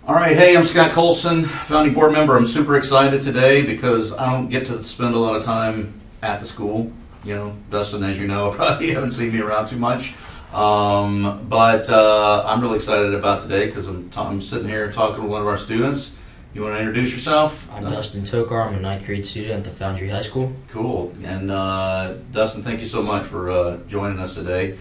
All right, hey, I'm Scott Colson, founding board member. I'm super excited today because I don't get to spend a lot of time at the school. You know, Dustin, as you know, probably haven't seen me around too much. But I'm really excited about today because I'm sitting here talking with one of our students. You want to introduce yourself? I'm Dustin Tokar. I'm a 9th grade student at the Foundry High School. Cool. And Dustin, thank you so much for joining us today.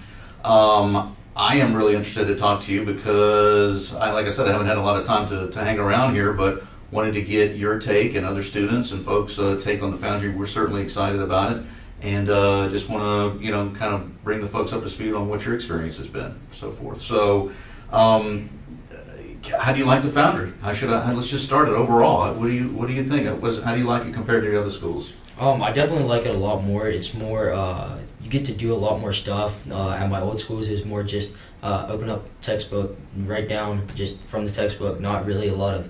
I am really interested to talk to you because, like I said, I haven't had a lot of time to hang around here, but wanted to get your take and other students and folks' take on the Foundry. We're certainly excited about it, and just want to, kind of bring the folks up to speed on what your experience has been, so forth. So, how do you like the Foundry? Let's just start it overall. What do you think? How do you like it compared to your other schools? I definitely like it a lot more. It's more, you get to do a lot more stuff. At my old schools, it was more just open up textbook, write down just from the textbook, not really a lot of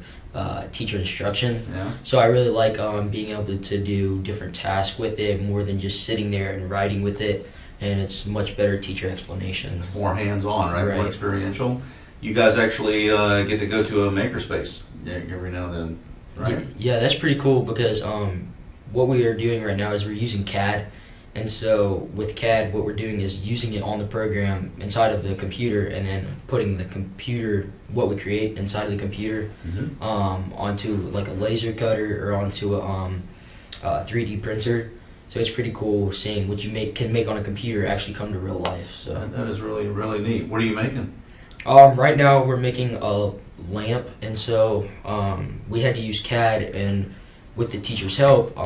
teacher instruction. Yeah. So I really like being able to do different tasks with it more than just sitting there and writing with it. And it's much better teacher explanation. It's more hands-on, right? Right. More experiential. You guys actually get to go to a makerspace every now and then, right? Yeah, that's pretty cool because what we are doing right now is we're using CAD. And so with CAD, what we're doing is using it on the program inside of the computer and then putting the computer, what we create inside of the computer, onto like a laser cutter or onto a 3D printer. So it's pretty cool seeing what you can make on a computer actually come to real life. So that is really, really neat. What are you making? Right now we're making a lamp, and so we had to use CAD, and with the teacher's help,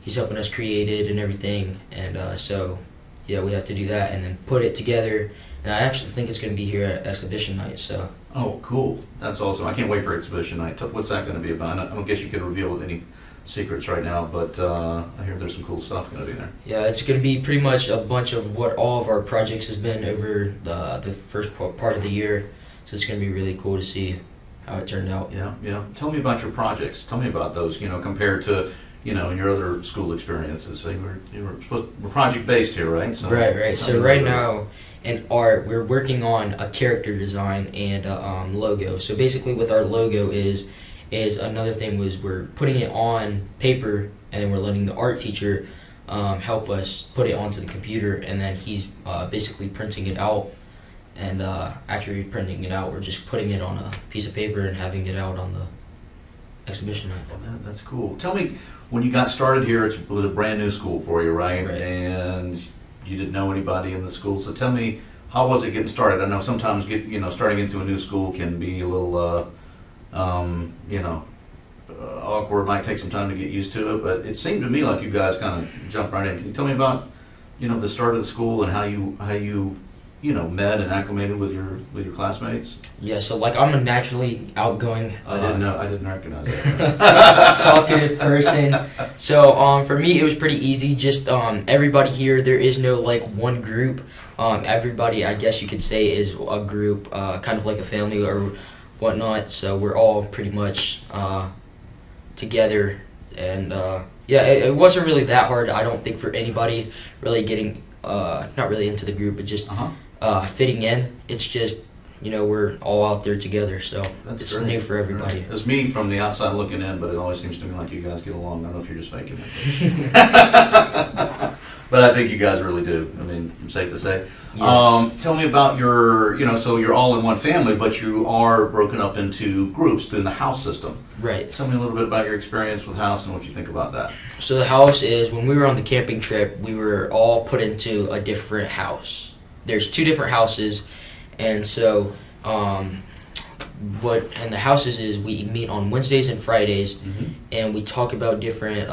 he's helping us create it and everything, and so yeah, we have to do that and then put it together. And I actually think it's going to be here at exhibition night. So. Oh, cool! That's awesome. I can't wait for exhibition night. What's that going to be about? I don't guess you can reveal any secrets right now, but I hear there's some cool stuff going to be there. Yeah, it's going to be pretty much a bunch of what all of our projects has been over the first part of the year. So it's going to be really cool to see how it turned out. Yeah. Tell me about your projects. Tell me about those. Compared to in your other school experiences. So we're project based here, right? So Right. So right now in art, we're working on a character design and a logo. So basically, what our logo is another thing was we're putting it on paper, and then we're letting the art teacher help us put it onto the computer, and then he's basically printing it out. And after he's printing it out, we're just putting it on a piece of paper and having it out on the exhibition night. Well, that's cool. Tell me, when you got started here, it was a brand new school for you, right? And you didn't know anybody in the school. So tell me, how was it getting started? I know sometimes starting into a new school can be a little awkward. It might take some time to get used to it, but it seemed to me like you guys kind of jumped right in. Can you tell me about the start of the school and how you met and acclimated with your classmates? Yeah, so like I'm a naturally outgoing. I didn't recognize that. Talkative person. So for me, it was pretty easy. Just everybody here. There is no like one group. Everybody, I guess you could say, is a group, kind of like a family or whatnot. So we're all pretty much together, and it wasn't really that hard. I don't think for anybody really getting not really into the group, but just fitting in. It's just we're all out there together, so it's great. New for everybody. It's me from the outside looking in, but it always seems to me like you guys get along. I don't know if you're just faking it. But I think you guys really do. I mean, it's safe to say. Yes. Tell me about your, so you're all in one family, but you are broken up into groups in the house system. Right. Tell me a little bit about your experience with house and what you think about that. So the house is, when we were on the camping trip, we were all put into a different house. There's 2 different houses, and so what and the houses is we meet on Wednesdays and Fridays, and we talk about different.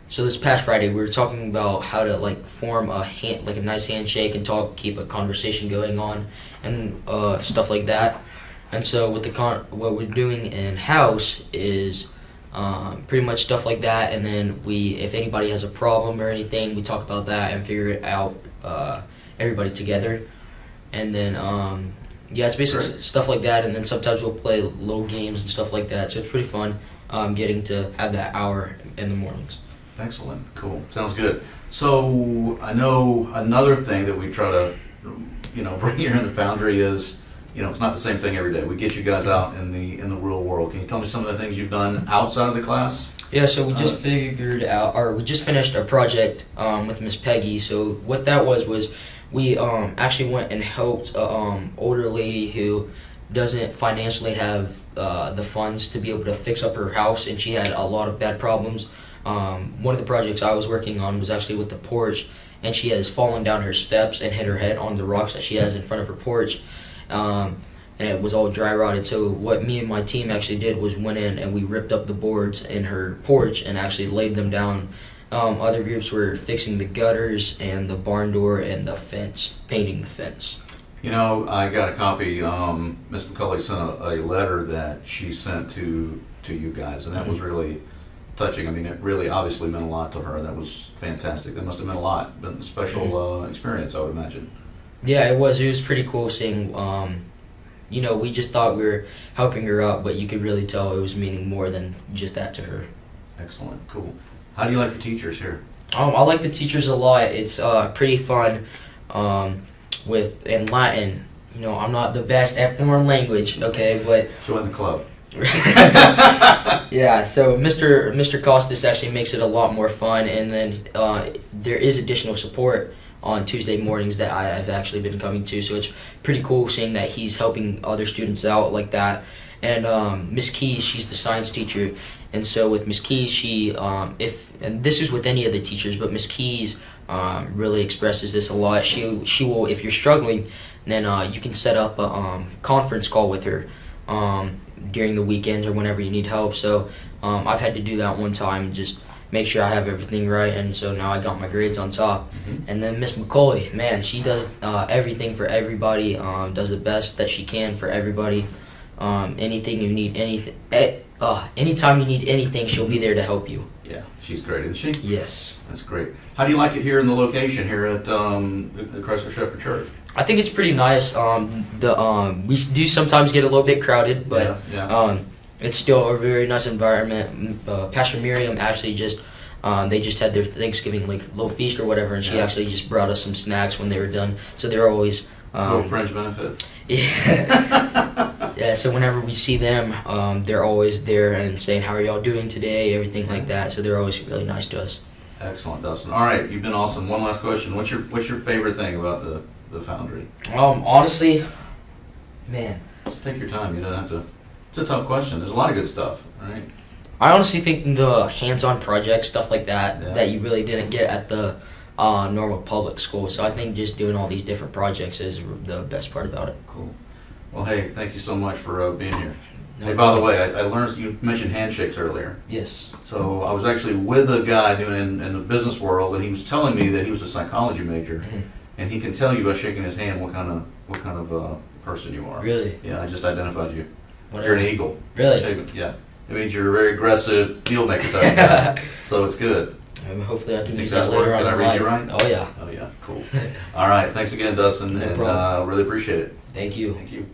So this past Friday, we were talking about how to like form a nice handshake and keep a conversation going on, and stuff like that. And so with what we're doing in house is pretty much stuff like that. And then if anybody has a problem or anything, we talk about that and figure it out, everybody together. And then it's basically stuff like that. And then sometimes we'll play little games and stuff like that. So it's pretty fun getting to have that hour in the mornings. Excellent. Cool. Sounds good. So I know another thing that we try to, bring here in the Foundry is, it's not the same thing every day. We get you guys out in the real world. Can you tell me some of the things you've done outside of the class? Yeah, so we just we just finished a project with Miss Peggy. So what that was we actually went and helped older lady who doesn't financially have the funds to be able to fix up her house, and she had a lot of bad problems. One of the projects I was working on was actually with the porch, and she has fallen down her steps and hit her head on the rocks that she has in front of her porch. And it was all dry rotted. So what me and my team actually did was went in and we ripped up the boards in her porch and actually laid them down. Other groups were fixing the gutters and the barn door and the fence, painting the fence. I got a copy. Miss McCulley sent a letter that she sent to you guys, and that was really touching. I mean, it really obviously meant a lot to her. That was fantastic. That must have meant a lot. Been a special experience, I would imagine. Yeah, it was. It was pretty cool seeing. We just thought we were helping her out, but you could really tell it was meaning more than just that to her. Excellent, cool. How do you like your teachers here? I like the teachers a lot. It's pretty fun. In Latin, I'm not the best at foreign language, okay, but Join the club. yeah. So Mr. Costas actually makes it a lot more fun, and then there is additional support on Tuesday mornings that I've actually been coming to. So it's pretty cool seeing that he's helping other students out like that. And Miss Keys, she's the science teacher, and so with Miss Keys, she and this is with any of the teachers, but Miss Keys really expresses this a lot. She will, if you're struggling, then you can set up a conference call with her during the weekends or whenever you need help. So I've had to do that one time, just make sure I have everything right, and so now I got my grades on top. And then Miss McCoy, man, she does everything for everybody, does the best that she can for everybody. Anything you need, anytime you need anything, she'll be there to help you. Yeah, she's great, isn't she? Yes. That's great. How do you like it here in the location here at the Chrysler Shepherd Church? I think it's pretty nice. We do sometimes get a little bit crowded, but it's still a very nice environment. Pastor Miriam actually they just had their Thanksgiving little feast or whatever, and she actually just brought us some snacks when they were done. So they're always little fringe benefits. Yeah. Yeah. So whenever we see them, they're always there and saying, "How are y'all doing today?" Everything like that. So they're always really nice to us. Excellent, Dustin. All right, you've been awesome. One last question: What's your favorite thing about the Foundry? Honestly, man. Just take your time. You don't have to. It's a tough question. There's a lot of good stuff, right? I honestly think the hands-on projects, stuff like that you really didn't get at the normal public school. So I think just doing all these different projects is the best part about it. Cool. Well, hey, thank you so much for being here. Hey, by the way, I learned you mentioned handshakes earlier. Yes. So I was actually with a guy doing in the business world, and he was telling me that he was a psychology major, and he can tell you by shaking his hand what kind of person you are. Really? Yeah, I just identified you. Whatever. You're an eagle. Really? Yeah. It means you're a very aggressive deal maker type guy. So it's good. Hopefully I can use that that later on Did I in read life. you right? Oh yeah. Oh yeah. Cool. All right. Thanks again, Dustin, No and problem. really appreciate it. Thank you. Thank you.